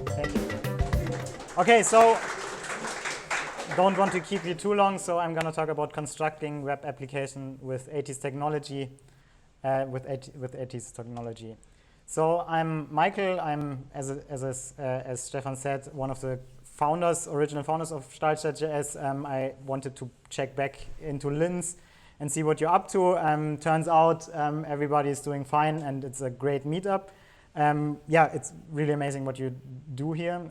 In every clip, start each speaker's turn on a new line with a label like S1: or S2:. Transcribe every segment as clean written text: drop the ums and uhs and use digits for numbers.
S1: Thank you. Okay, so don't want to keep you too long, so I'm going to talk about constructing web application with Ats Technology. With Ats Technology. So I'm Michael. I'm, as Stefan said, one of the original founders of StahlstadtJS. I wanted to check back into Linz and see what you're up to. Turns out everybody is doing fine, and it's a great meetup. Yeah, it's really amazing what you do here.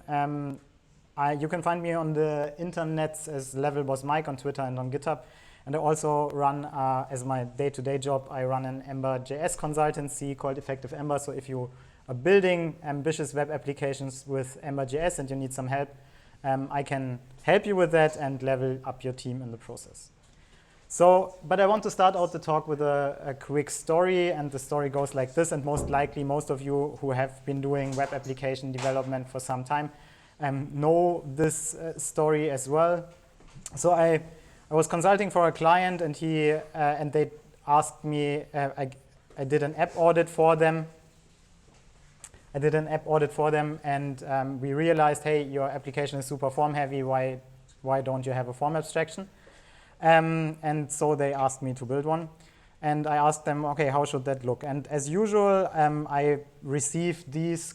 S1: You can find me on the internet as Level Boss Mike on Twitter and on GitHub. And I also run, as my day-to-day job, I run an Ember.js consultancy called Effective Ember. So if you are building ambitious web applications with Ember.js and you need some help, I can help you with that and level up your team in the process. So, but I want to start out the talk with a quick story, and the story goes like this, and most likely most of you who have been doing web application development for some time know this story as well. So I was consulting for a client, and they asked me. I did an app audit for them. And we realized, hey, your application is super form heavy. Why don't you have a form abstraction? And so they asked me to build one. And I asked them, okay, how should that look? And as usual, I received these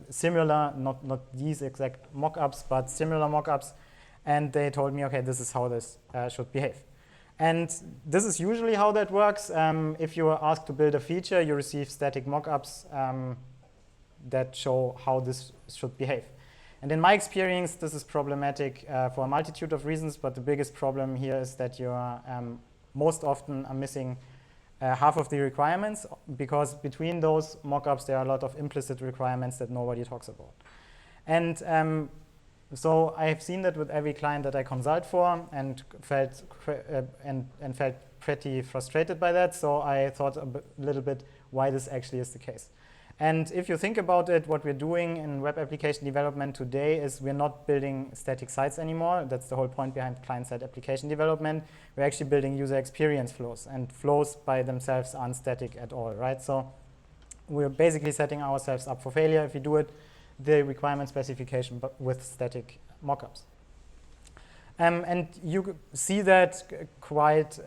S1: similar, not these exact mock-ups, but similar mock-ups. And they told me, okay, this is how this should behave. And this is usually how that works. If you are asked to build a feature, you receive static mock-ups that show how this should behave. And in my experience, this is problematic for a multitude of reasons. But the biggest problem here is that you are most often are missing half of the requirements, because between those mockups there are a lot of implicit requirements that nobody talks about. And so I have seen that with every client that I consult for, and felt pretty frustrated by that. So I thought a little bit why this actually is the case. And if you think about it, what we're doing in web application development today is we're not building static sites anymore. That's the whole point behind client-side application development. We're actually building user experience flows, and flows by themselves aren't static at all, right? So we're basically setting ourselves up for failure if we do it the requirement specification but with static mockups. And you see that quite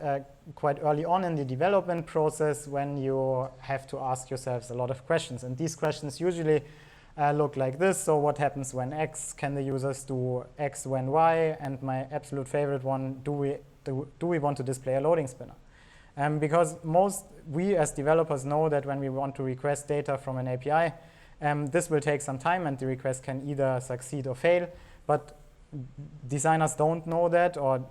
S1: early on in the development process, when you have to ask yourselves a lot of questions. And these questions usually look like this. So what happens when X? Can the users do X when Y? And my absolute favorite one, do we want to display a loading spinner? Because we as developers know that when we want to request data from an API, this will take some time, and the request can either succeed or fail. But designers don't know that, or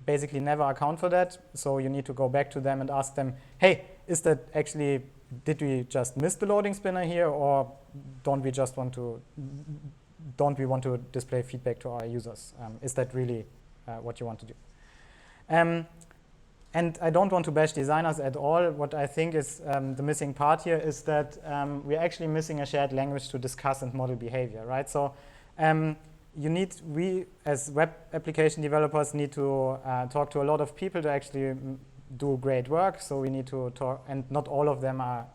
S1: basically never account for that. So you need to go back to them and ask them, hey, is that actually, did we just miss the loading spinner here, or don't we want to display feedback to our users? Is that really what you want to do? And I don't want to bash designers at all. What I think is the missing part here is that we're actually missing a shared language to discuss and model behavior, right? So we as web application developers need to talk to a lot of people to actually do great work. So we need to talk, and not all of them are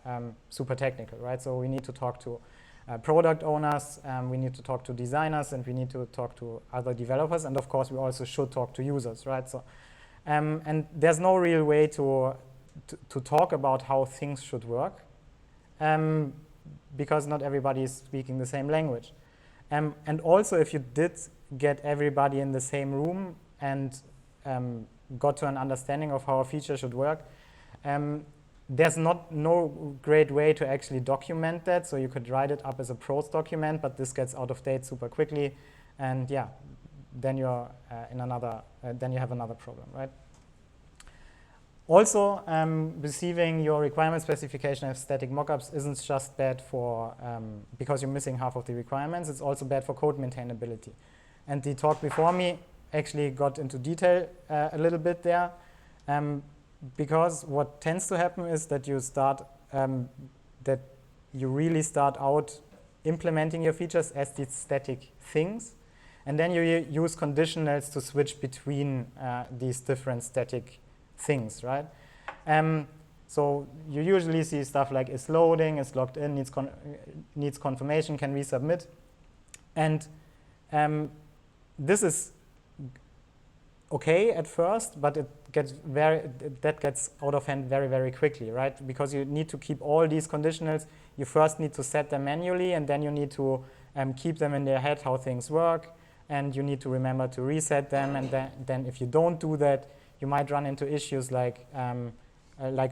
S1: super technical, right? So we need to talk to product owners, we need to talk to designers, and we need to talk to other developers. And of course, we also should talk to users, right? So, and there's no real way to talk about how things should work, because not everybody is speaking the same language. And also, if you did get everybody in the same room and got to an understanding of how a feature should work, there's no great way to actually document that. So you could write it up as a prose document, but this gets out of date super quickly, and yeah, then you're then you have another problem, right? Also, receiving your requirement specification of static mockups isn't just bad for because you're missing half of the requirements. It's also bad for code maintainability. And the talk before me actually got into detail a little bit there, because what tends to happen is that you really start out implementing your features as these static things, And then you use conditionals to switch between these different static things, right? So you usually see stuff like is loading, is logged in, needs confirmation, can resubmit. And this is okay at first, but that gets out of hand very, very quickly, right? Because you need to keep all these conditionals. You first need to set them manually, and then you need to keep them in their head how things work, and you need to remember to reset them. And then if you don't do that, you might run into issues like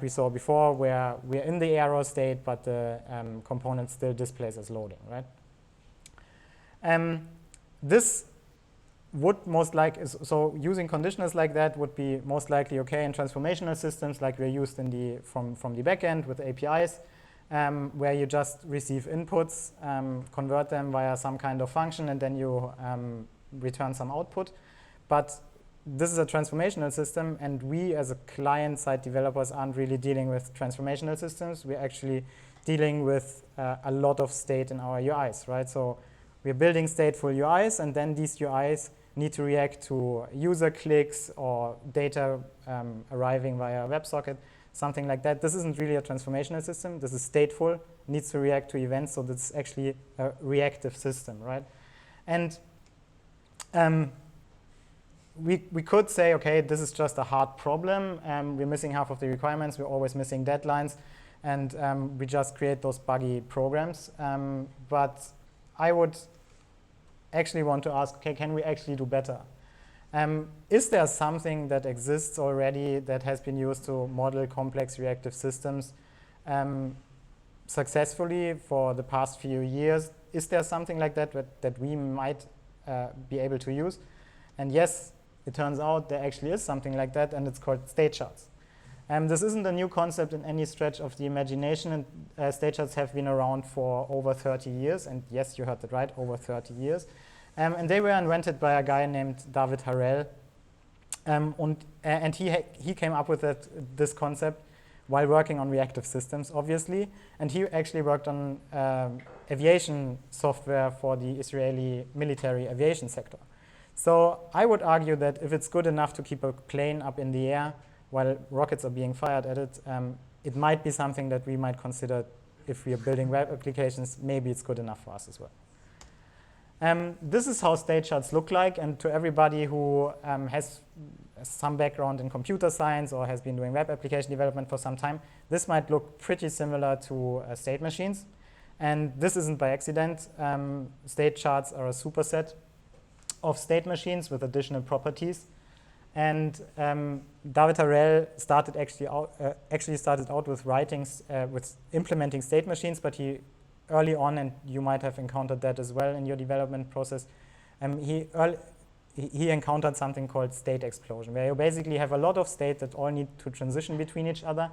S1: we saw before, where we're in the error state, but the component still displays as loading, right? This would most likely, so using conditionals like that would be most likely okay in transformational systems like we're used in from the backend with APIs, where you just receive inputs, convert them via some kind of function, and then you return some output. But this is a transformational system, and we as a client-side developers aren't really dealing with transformational systems. We're actually dealing with a lot of state in our UIs, right? So we're building stateful UIs, and then these UIs need to react to user clicks or data arriving via a WebSocket, something like that. This isn't really a transformational system. This is stateful, needs to react to events, so this is actually a reactive system, right? And we could say, okay, this is just a hard problem. We're missing half of the requirements. We're always missing deadlines. And we just create those buggy programs. But I would actually want to ask, okay, can we actually do better? Is there something that exists already that has been used to model complex reactive systems successfully for the past few years? Is there something like that we might be able to use? And yes, it turns out there actually is something like that, and it's called Statecharts. This isn't a new concept in any stretch of the imagination, and Statecharts have been around for over 30 years, and yes, you heard it right, over 30 years. And they were invented by a guy named David Harel, and he came up with this concept while working on reactive systems, obviously, and he actually worked on aviation software for the Israeli military aviation sector. So I would argue that if it's good enough to keep a plane up in the air while rockets are being fired at it, it might be something that we might consider if we are building web applications. Maybe it's good enough for us as well. This is how Statecharts look like, and to everybody who has some background in computer science or has been doing web application development for some time, this might look pretty similar to state machines. And this isn't by accident. Statecharts are a superset of state machines with additional properties. And David Harel actually started out with with implementing state machines, but he early on, and you might have encountered that as well in your development process, he encountered something called state explosion, where you basically have a lot of state that all need to transition between each other.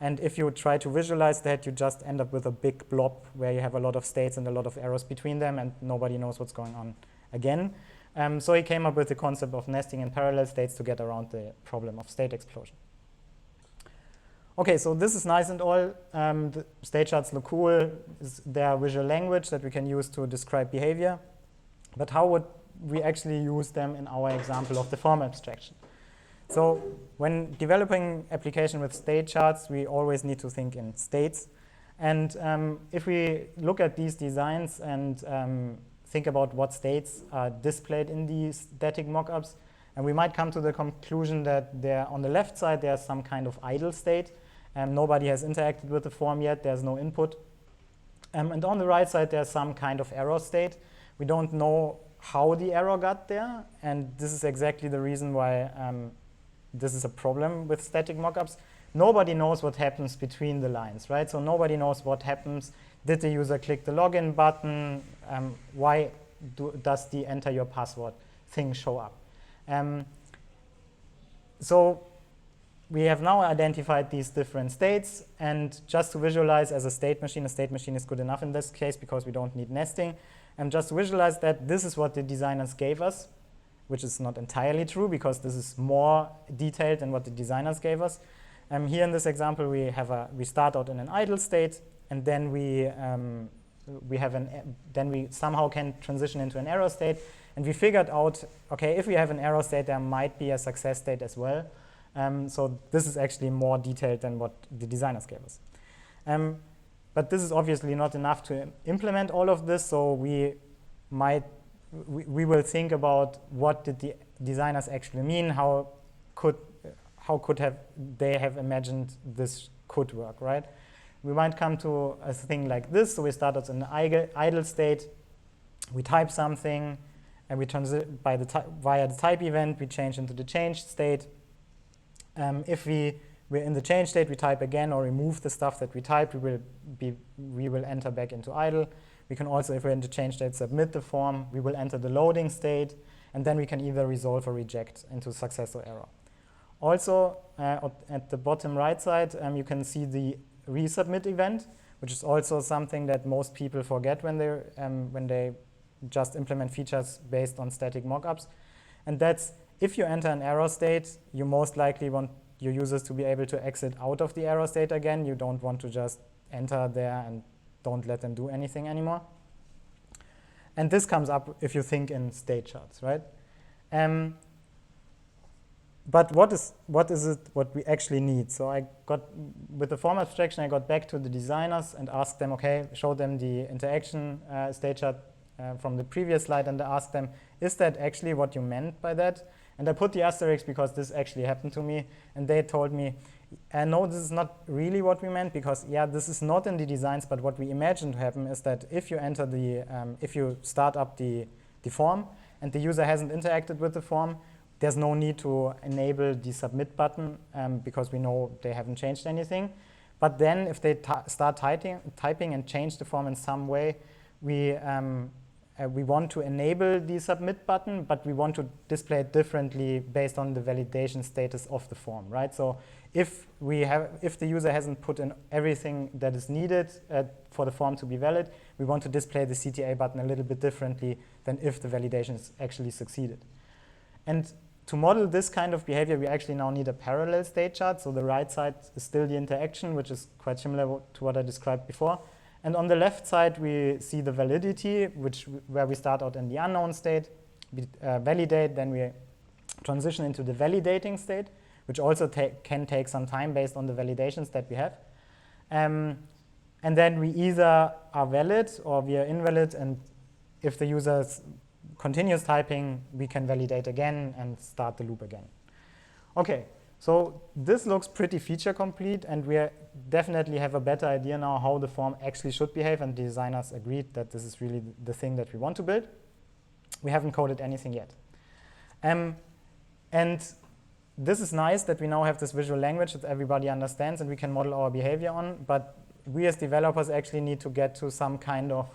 S1: And if you try to visualize that, you just end up with a big blob where you have a lot of states and a lot of errors between them, and nobody knows what's going on again. So he came up with the concept of nesting in parallel states to get around the problem of state explosion. Okay, so this is nice and all. The Statecharts look cool. They're a visual language that we can use to describe behavior. But how would we actually use them in our example of the form abstraction? So when developing application with Statecharts, we always need to think in states. And if we look at these designs and think about what states are displayed in these static mockups, and we might come to the conclusion that on the left side there's some kind of idle state. Nobody has interacted with the form yet. There's no input. And on the right side there's some kind of error state. We don't know how the error got there, and this is exactly the reason why this is a problem with static mockups. Nobody knows what happens between the lines, right? So nobody knows what happens. Did the user click the login button? Why does the enter your password thing show up? So we have now identified these different states, and just to visualize as a state machine is good enough in this case because we don't need nesting. And just to visualize that this is what the designers gave us, which is not entirely true because this is more detailed than what the designers gave us. Here in this example, we start out in an idle state, and then we then we somehow can transition into an error state. And we figured out, okay, if we have an error state, there might be a success state as well. So this is actually more detailed than what the designers gave us. But this is obviously not enough to implement all of this, so we will think about what did the designers actually mean, how could they have imagined this could work, right? We might come to a thing like this. So we start at an idle state, we type something, and we transit via the type event, we change into the changed state. If we're in the change state, we type again or remove the stuff that we typed, we will enter back into idle. We can also, if we're in the change state, submit the form. We will enter the loading state, and then we can either resolve or reject into success or error. Also, at the bottom right side, you can see the resubmit event, which is also something that most people forget when they just implement features based on static mockups. And that's, if you enter an error state, you most likely want your users to be able to exit out of the error state again. You don't want to just enter there and don't let them do anything anymore. And this comes up if you think in Statecharts, right? But what is it what we actually need? So with the form abstraction, I got back to the designers and asked them, okay, show them the interaction Statechart from the previous slide, and I asked them, is that actually what you meant by that? And I put the asterisk because this actually happened to me, and they told me, no, this is not really what we meant, because yeah, this is not in the designs, but what we imagined to happen is that if you enter if you start up the form and the user hasn't interacted with the form, there's no need to enable the submit button because we know they haven't changed anything. But then if they start typing and change the form in some way, we want to enable the submit button, but we want to display it differently based on the validation status of the form, right? So if the user hasn't put in everything that is needed for the form to be valid, we want to display the CTA button a little bit differently than if the validation is actually succeeded. And to model this kind of behavior, we actually now need a parallel state chart. So the right side is still the interaction, which is quite similar to what I described before. And on the left side, we see the validity, where we start out in the unknown state, we validate, then we transition into the validating state, which also can take some time based on the validations that we have. And then we either are valid or we are invalid, and if the user continues typing, we can validate again and start the loop again. Okay, so this looks pretty feature complete, and we definitely have a better idea now how the form actually should behave, and the designers agreed that this is really the thing that we want to build. We haven't coded anything yet. And this is nice that we now have this visual language that everybody understands and we can model our behavior on, but we as developers actually need to get to some kind of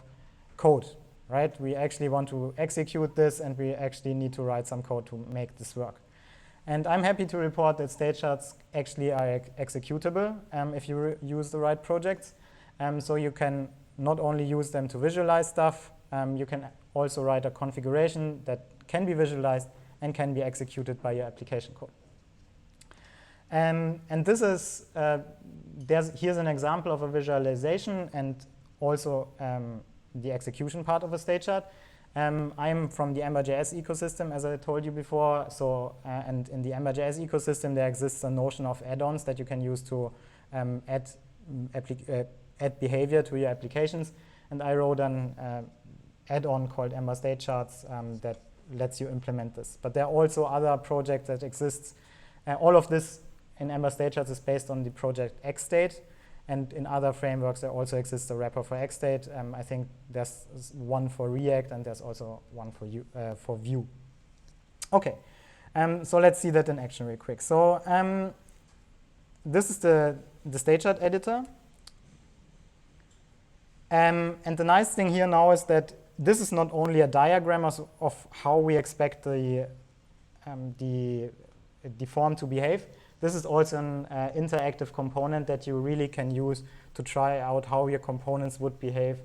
S1: code, right? We actually want to execute this, and we actually need to write some code to make this work. And I'm happy to report that Statecharts actually are executable if you use the right projects. So you can not only use them to visualize stuff, you can also write a configuration that can be visualized and can be executed by your application code. And this is, here's an example of a visualization and also the execution part of a Statechart. I'm from the Ember.js ecosystem, as I told you before. So, and in the Ember.js ecosystem, there exists a notion of add-ons that you can use to add behavior to your applications. And I wrote an add-on called Ember Statecharts that lets you implement this. But there are also other projects that exist. All of this in Ember Statecharts is based on the project XState. And in other frameworks, there also exists a wrapper for XState. I think there's one for React, and there's also one for Vue. OK, so let's see that in action real quick. So this is the Statechart editor. And the nice thing here now is that this is not only a diagram of how we expect the form to behave. This is also an interactive component that you really can use to try out how your components would behave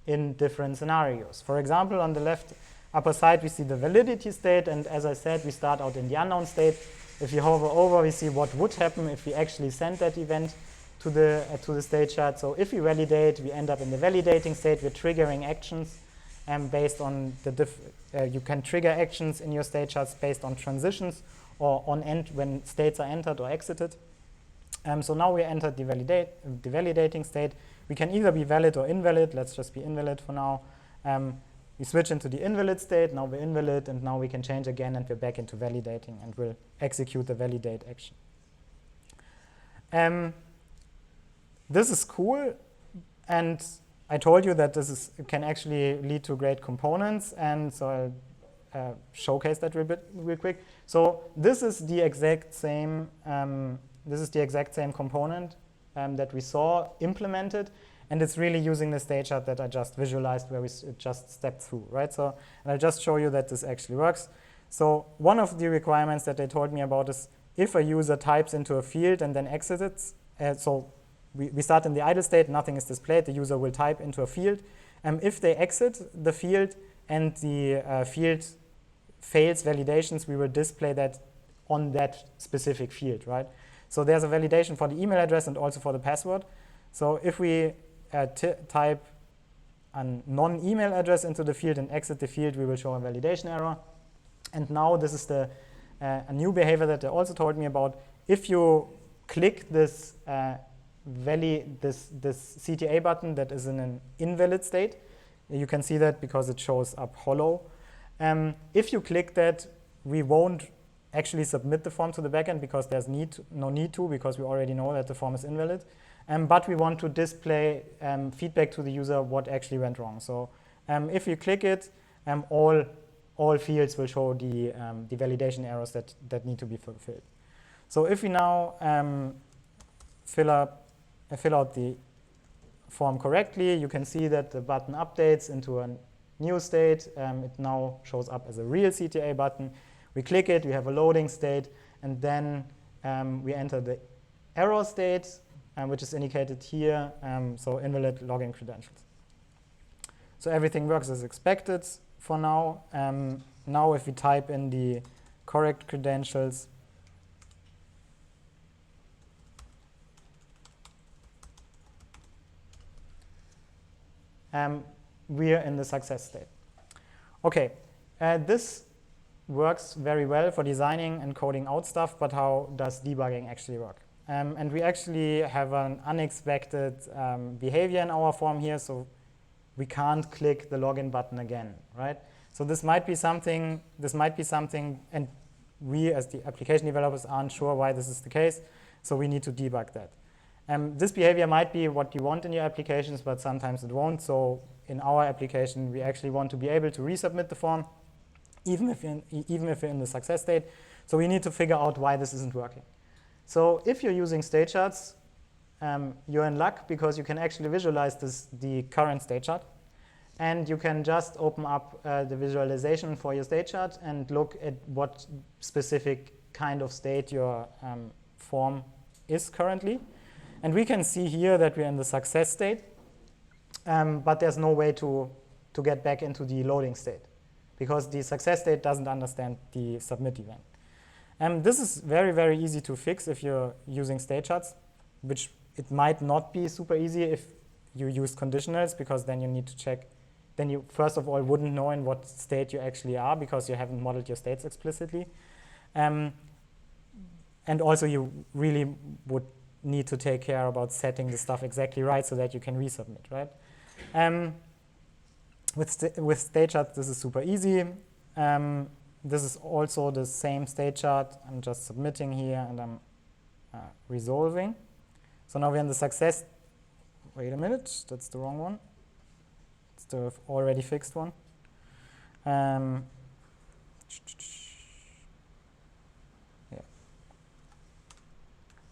S1: in different scenarios. For example, on the left upper side, we see the validity state. And as I said, we start out in the unknown state. If you hover over, we see what would happen if we actually send that event to the state chart. So if we validate, we end up in the validating state. We're triggering actions based on the you can trigger actions in your state charts based on transitions or on when states are entered or exited. So now we entered the validating state. We can either be valid or invalid. Let's just be invalid for now. We switch into the invalid state. Now we're invalid, and now we can change again, and we're back into validating, and we'll execute the validate action. This is cool, and I told you that can actually lead to great components, and so I'll showcase that real quick. So this is the exact same. This is the exact same component that we saw implemented, and it's really using the state chart that I just visualized, where we just stepped through, right? So, and I'll just show you that this actually works. So one of the requirements that they told me about is if a user types into a field and then exits, so we start in the idle state, nothing is displayed, the user will type into a field. If they exit the field and the field fails validations, we will display that on that specific field, right? So there's a validation for the email address and also for the password. So if we type a non-email address into the field and exit the field, we will show a validation error. And now this is a new behavior that they also told me about. If you click this this CTA button that is in an invalid state, you can see that because it shows up hollow. If you click that, we won't actually submit the form to the backend because there's no need to, because we already know that the form is invalid. But we want to display feedback to the user what actually went wrong. So if you click it, all fields will show the validation errors that need to be fulfilled. So if we now fill out the form correctly, you can see that the button updates into a new state. It now shows up as a real CTA button. We click it, we have a loading state, and then we enter the error state, which is indicated here, so invalid login credentials. So everything works as expected for now. Now if we type in the correct credentials, we are in the success state. Okay, this works very well for designing and coding out stuff, but how does debugging actually work? And we actually have an unexpected behavior in our form here, so we can't click the login button again, right? So this might be something, and we as the application developers aren't sure why this is the case, so we need to debug that. This behavior might be what you want in your applications, but sometimes it won't. So in our application, we actually want to be able to resubmit the form, even if you're in the success state. So we need to figure out why this isn't working. So if you're using state charts, you're in luck because you can actually visualize the current state chart. And you can just open up the visualization for your state chart and look at what specific kind of state your form is currently. And we can see here that we're in the success state, but there's no way to get back into the loading state because the success state doesn't understand the submit event. This is very, very easy to fix if you're using state charts, which it might not be super easy if you use conditionals, because then you need to check. Then you, first of all, wouldn't know in what state you actually are because you haven't modeled your states explicitly. And also you really would need to take care about setting the stuff exactly right so that you can resubmit, right? With state charts, this is super easy. This is also the same state chart. I'm just submitting here and I'm resolving. So now we're in the success. Wait a minute, that's the wrong one. It's the already fixed one. Yeah.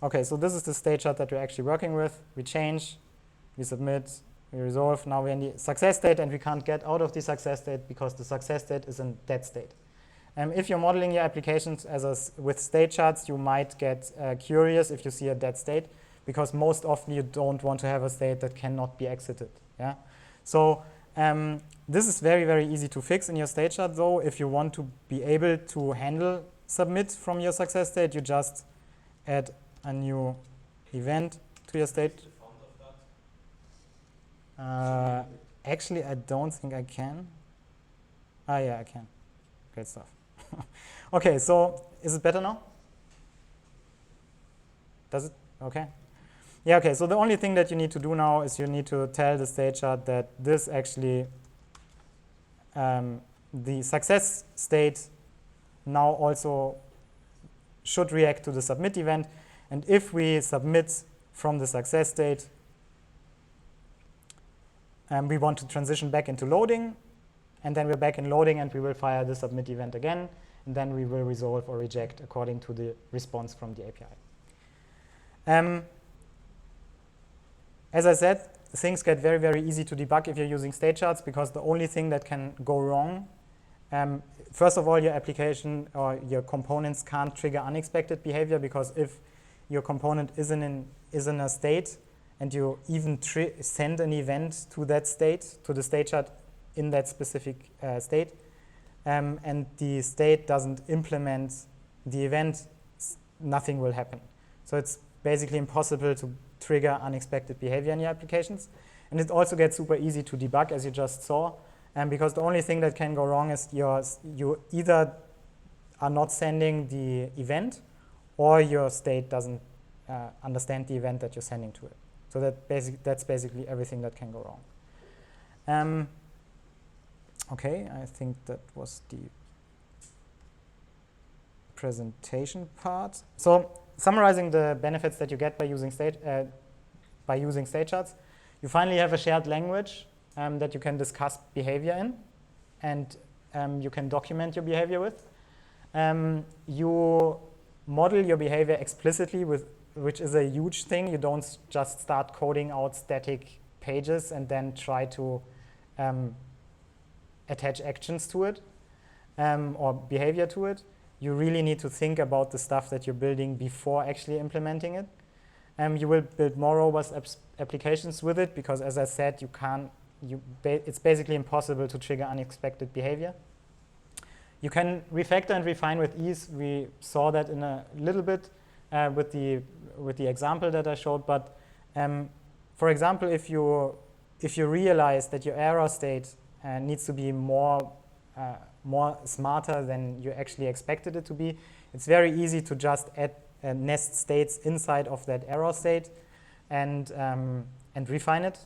S1: Okay, so this is the state chart that we're actually working with. We change, we submit, we resolve. Now we're in the success state, and we can't get out of the success state because the success state is in dead state. If you're modeling your applications with state charts, you might get curious if you see a dead state, because most often you don't want to have a state that cannot be exited. Yeah. So this is very, very easy to fix in your state chart, though. If you want to be able to handle submit from your success state, you just add a new event to your state. Actually, I don't think I can. Ah, yeah, I can. Great stuff. Okay, so is it better now? Does it? Okay. Yeah, okay, so the only thing that you need to do now is you need to tell the state chart that this actually, the success state now also should react to the submit event. And if we submit from the success state, we want to transition back into loading, and then we're back in loading and we will fire the submit event again, and then we will resolve or reject according to the response from the API. As I said, things get very, very easy to debug if you're using state charts, because the only thing that can go wrong, first of all, your application or your components can't trigger unexpected behavior, because if your component is in a state and you even send an event to that state, to the state chart in that specific state, and the state doesn't implement the event, nothing will happen. So it's basically impossible to trigger unexpected behavior in your applications. And it also gets super easy to debug, as you just saw, because the only thing that can go wrong is you either are not sending the event, or your state doesn't understand the event that you're sending to it. So that's basically everything that can go wrong. Okay, I think that was the presentation part. So summarizing the benefits that you get by using state charts, you finally have a shared language that you can discuss behavior in, and you can document your behavior with. You model your behavior explicitly, which is a huge thing. You don't just start coding out static pages and then try to attach actions to it or behavior to it. You really need to think about the stuff that you're building before actually implementing it. You will build more robust applications with it, because, as I said, it's basically impossible to trigger unexpected behavior. You can refactor and refine with ease. We saw that in a little bit with the example that I showed. But for example, if you realize that your error state needs to be more smarter than you actually expected it to be, it's very easy to just add nest states inside of that error state and refine it.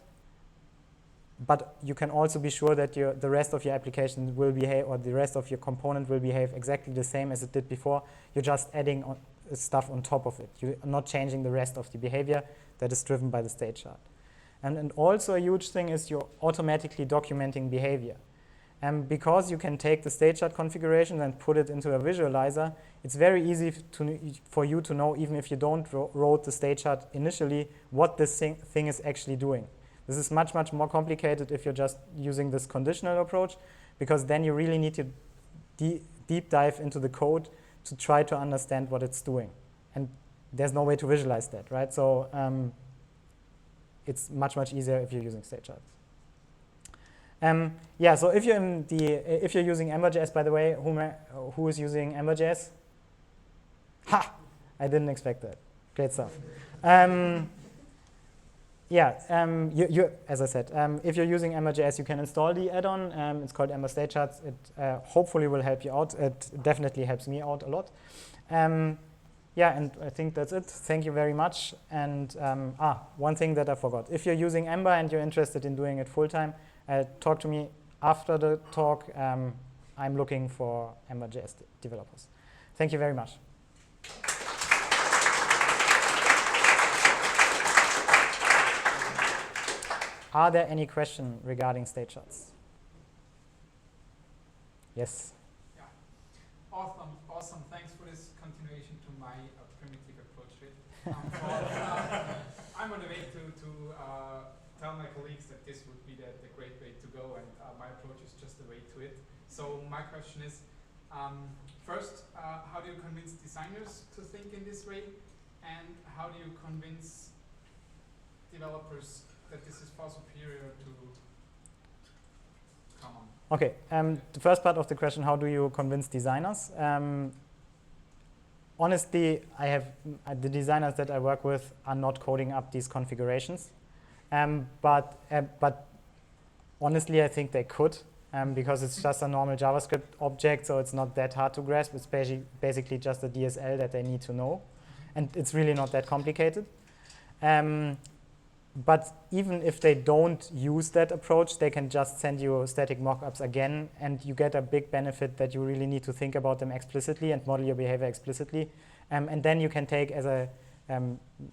S1: But you can also be sure that the rest of your application will behave, or the rest of your component will behave exactly the same as it did before. You're just adding stuff on top of it. You're not changing the rest of the behavior that is driven by the state chart. And also a huge thing is you're automatically documenting behavior. Because you can take the state chart configuration and put it into a visualizer, it's very easy for you to know, even if you don't wrote the state chart initially, what this thing is actually doing. This is much, much more complicated if you're just using this conditional approach, because then you really need to deep dive into the code to try to understand what it's doing. And there's no way to visualize that, right? So it's much, much easier if you're using state charts. Yeah, so if you're using Ember.js, by the way, who is using Ember.js? Ha! I didn't expect that. Great stuff. Yeah, as I said, if you're using Ember.js, you can install the add-on. It's called Ember Statecharts. It hopefully will help you out. It definitely helps me out a lot. Yeah, and I think that's it. Thank you very much. And one thing that I forgot. If you're using Ember and you're interested in doing it full-time, talk to me after the talk. I'm looking for Ember.js developers. Thank you very much. Are there any questions regarding state charts? Yes.
S2: Yeah. Awesome. Thanks for this continuation to my primitive approach to it. I'm on the way to tell my colleagues that this would be the great way to go, and my approach is just the way to it. So my question is, first, how do you convince designers to think in this way? And how do you convince developers that this is far superior to common?
S1: Okay, the first part of the question, how do you convince designers? honestly, I have the designers that I work with are not coding up these configurations, but honestly, I think they could, because it's just a normal JavaScript object, so it's not that hard to grasp. It's basically just a DSL that they need to know, and it's really not that complicated. But even if they don't use that approach, they can just send you static mockups again, and you get a big benefit that you really need to think about them explicitly and model your behavior explicitly. And then you can take, as I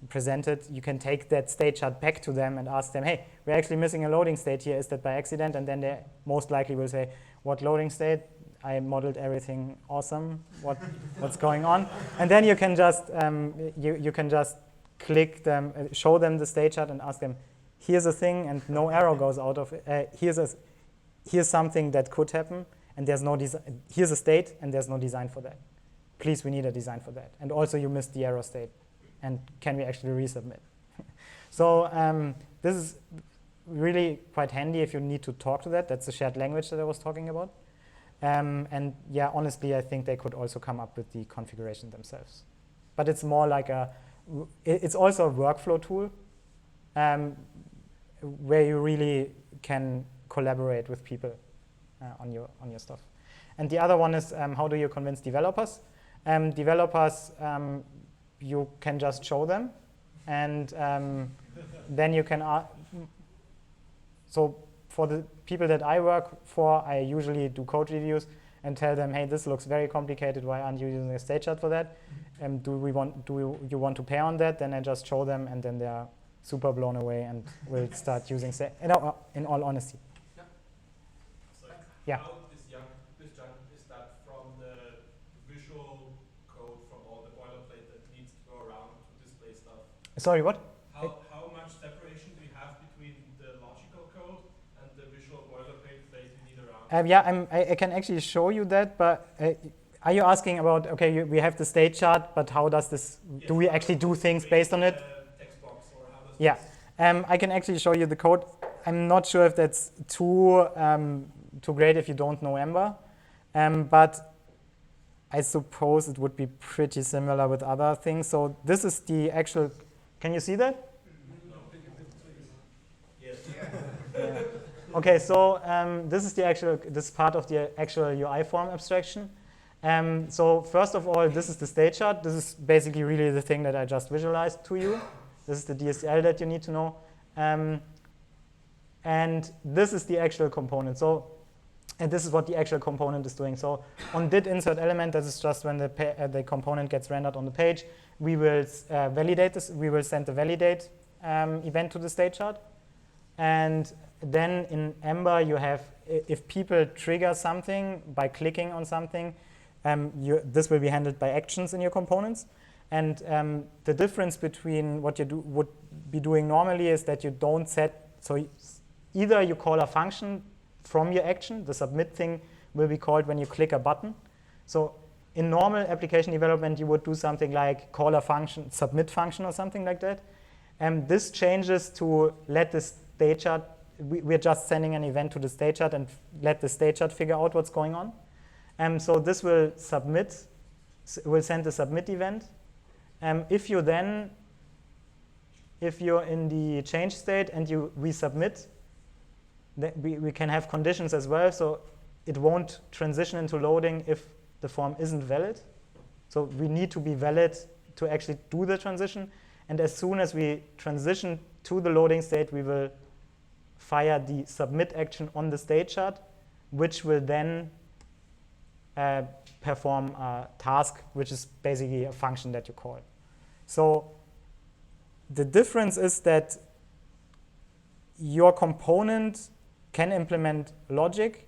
S1: presented, you can take that state chart back to them and ask them, hey, we're actually missing a loading state here. Is that by accident? And then they most likely will say, what loading state? I modeled everything awesome. What's going on? And then you can just you can just click them, show them the state chart and ask them, here's a thing and no arrow goes out of it. Here's something that could happen and there's no design. Here's a state and there's no design for that. Please, we need a design for that. And also you missed the error state. And can we actually resubmit? So this is really quite handy if you need to talk to that. That's the shared language that I was talking about. And yeah, honestly, I think they could also come up with the configuration themselves. But it's more like it's also a workflow tool where you really can collaborate with people on your stuff. And the other one is how do you convince developers? Developers, you can just show them, and then you can. So for the people that I work for, I usually do code reviews and tell them, hey, this looks very complicated. Why aren't you using a state chart for that? Do you want to pair on that? Then I just show them, and then they are super blown away and will start using. In all honesty.
S3: Yeah. Sorry.
S1: Yeah.
S3: How this junk is that from the visual code from all the boilerplate that needs to go around to display stuff?
S1: Sorry, what?
S3: How much separation do you have between the logical code and the visual boilerplate that you need around?
S1: Yeah, I can actually show you that, but are you asking about, okay, we have the state chart, but how does this,
S3: Yes,
S1: do we actually do things based on it?
S3: Text box, or how does
S1: Yeah,
S3: this?
S1: I can actually show you the code. I'm not sure if that's too great if you don't know Ember, but I suppose it would be pretty similar with other things. So this is the actual, can you see that?
S3: Yes.
S1: Yeah. Okay, so this is this part of the actual UI form abstraction. So first of all, this is the state chart. This is basically really the thing that I just visualized to you. This is the DSL that you need to know. And this is the actual component. So, and this is what the actual component is doing. So on did insert element, that is just when the component gets rendered on the page. We will validate this. We will send the validate event to the state chart. And then in Ember, you have, if people trigger something by clicking on something, this will be handled by actions in your components. And the difference between what you would be doing normally is that you don't set, so either you call a function from your action, the submit thing will be called when you click a button. So in normal application development, you would do something like call a function, submit function or something like that. And this changes to let the state chart, we're just sending an event to the state chart and let the state chart figure out what's going on. So this will submit, will send the submit event. If you're in the change state and you resubmit, we can have conditions as well. So it won't transition into loading if the form isn't valid. So we need to be valid to actually do the transition. And as soon as we transition to the loading state, we will fire the submit action on the state chart, which will then perform a task, which is basically a function that you call. So the difference is that your component can implement logic,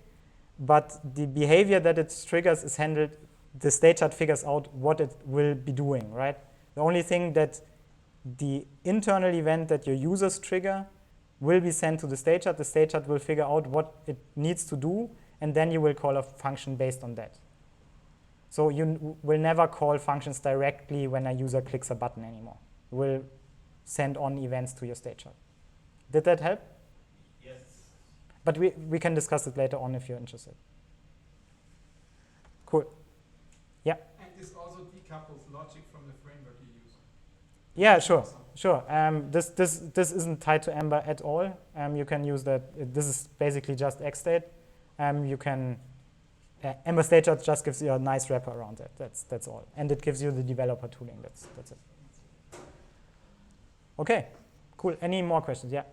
S1: but the behavior that it triggers is handled, the state chart figures out what it will be doing, right? The only thing that the internal event that your users trigger will be sent to the state chart. The state chart will figure out what it needs to do, and then you will call a function based on that. So you will never call functions directly when a user clicks a button anymore. You will send on events to your state chart. Did that help?
S3: Yes.
S1: But we can discuss it later on if you're interested. Cool. Yeah.
S2: And this also couples logic from the framework you use.
S1: Yeah, sure. Sure. This isn't tied to Ember at all. You can use that. This is basically just XState. You can Ember Statecharts just gives you a nice wrapper around it. That's all, and it gives you the developer tooling. That's it. Okay, cool. Any more questions? Yeah.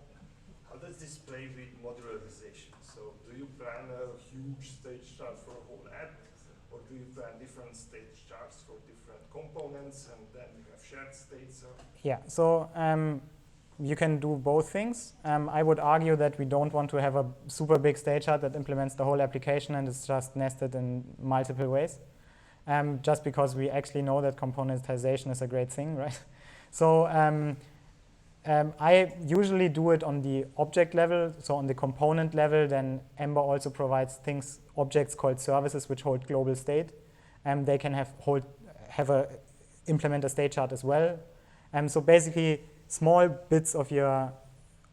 S4: How does this play with modularization? So, do you plan a huge stage chart for a whole app, or do you plan different stage charts for different components, and then you have shared states?
S1: Yeah, so you can do both things. I would argue that we don't want to have a super big stage chart that implements the whole application and it's just nested in multiple ways, just because we actually know that componentization is a great thing, right? So I usually do it on the object level, so on the component level. Then Ember also provides objects called services which hold global state. They can implement a state chart as well. So basically, small bits of your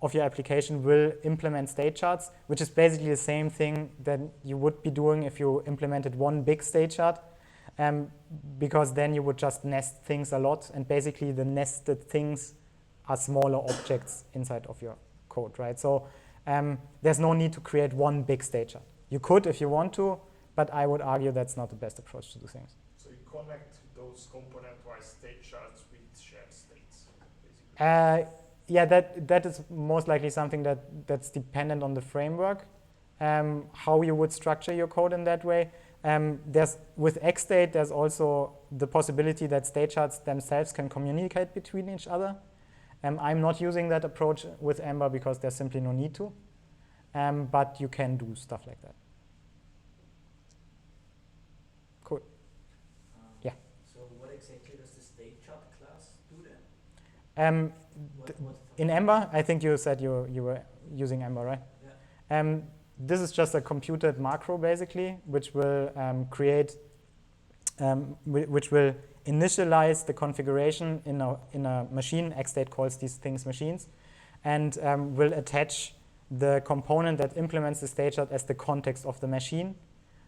S1: application will implement state charts, which is basically the same thing that you would be doing if you implemented one big state chart, because then you would just nest things a lot, and basically the nested things are smaller objects inside of your code, right? So there's no need to create one big state chart. You could if you want to, but I would argue that's not the best approach to do things.
S4: So you connect those component-wise state charts with shared states, basically?
S1: Yeah, that is most likely something that's dependent on the framework, how you would structure your code in that way. With XState, there's also the possibility that state charts themselves can communicate between each other. I'm not using that approach with Ember because there's simply no need to, but you can do stuff like that. Cool. Yeah.
S5: So what exactly does the state chart class do then?
S1: In Ember, I think you said you were using Ember, right?
S5: Yeah.
S1: This is just a computed macro, basically, which will which will initialize the configuration in a machine. XState calls these things machines, and will attach the component that implements the state chart as the context of the machine,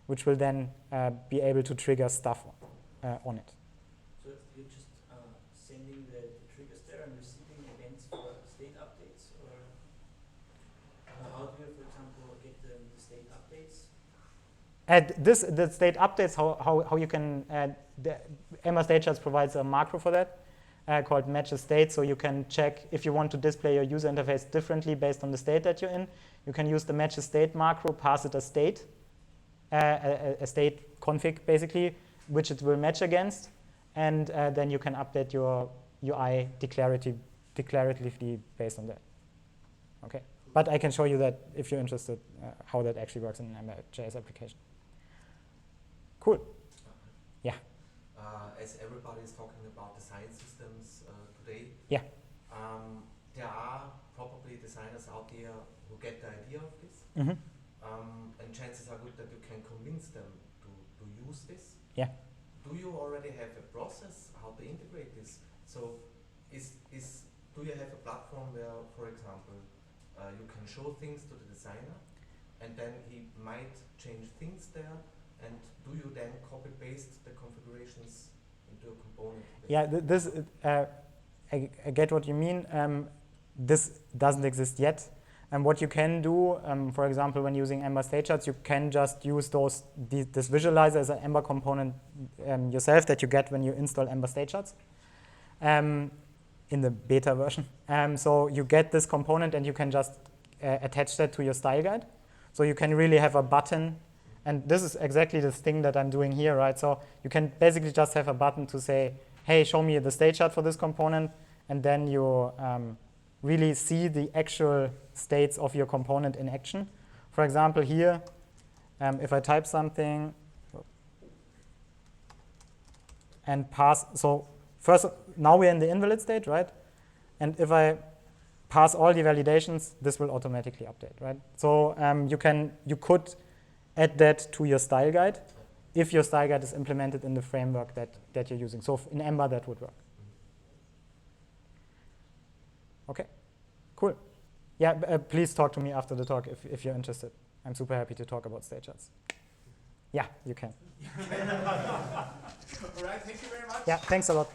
S1: which will then be able to trigger stuff on it.
S5: So you're just sending the triggers there and receiving events for state updates, or how do you, for example, get the state updates?
S1: The state updates, how you can, the Ember State Charts provides a macro for that called matches state. So you can check if you want to display your user interface differently based on the state that you're in. You can use the matches state macro, pass it a state, a state config basically, which it will match against. And then you can update your UI declaratively based on that. Okay. But I can show you that if you're interested, how that actually works in an Ember.js application. Cool. Yeah.
S6: As everybody is talking about design systems today,
S1: yeah.
S6: There are probably designers out there who get the idea of this,
S1: Mm-hmm.
S6: and chances are good that you can convince them to use this.
S1: Yeah.
S6: Do you already have a process how to integrate this? So, do you have a platform where, for example, you can show things to the designer, and then he might change things there, and do you then copy-paste the configurations into a component? Basically?
S1: Yeah, I get what you mean. This doesn't exist yet. And what you can do, for example, when using Ember State Charts, you can just use this visualizer as an Ember component yourself that you get when you install Ember State Charts in the beta version. So you get this component and you can just attach that to your style guide. So you can really have a button. And this is exactly the thing that I'm doing here, right? So you can basically just have a button to say, hey, show me the state chart for this component. And then you really see the actual states of your component in action. For example, here, if I type something and pass, so first, now we're in the invalid state, right? And if I pass all the validations, this will automatically update, right? So you could add that to your style guide if your style guide is implemented in the framework that you're using. So in Ember, that would work. Okay, cool. Yeah, please talk to me after the talk if you're interested. I'm super happy to talk about state charts. Yeah, you can.
S2: All right, thank you very much.
S1: Yeah, thanks a lot.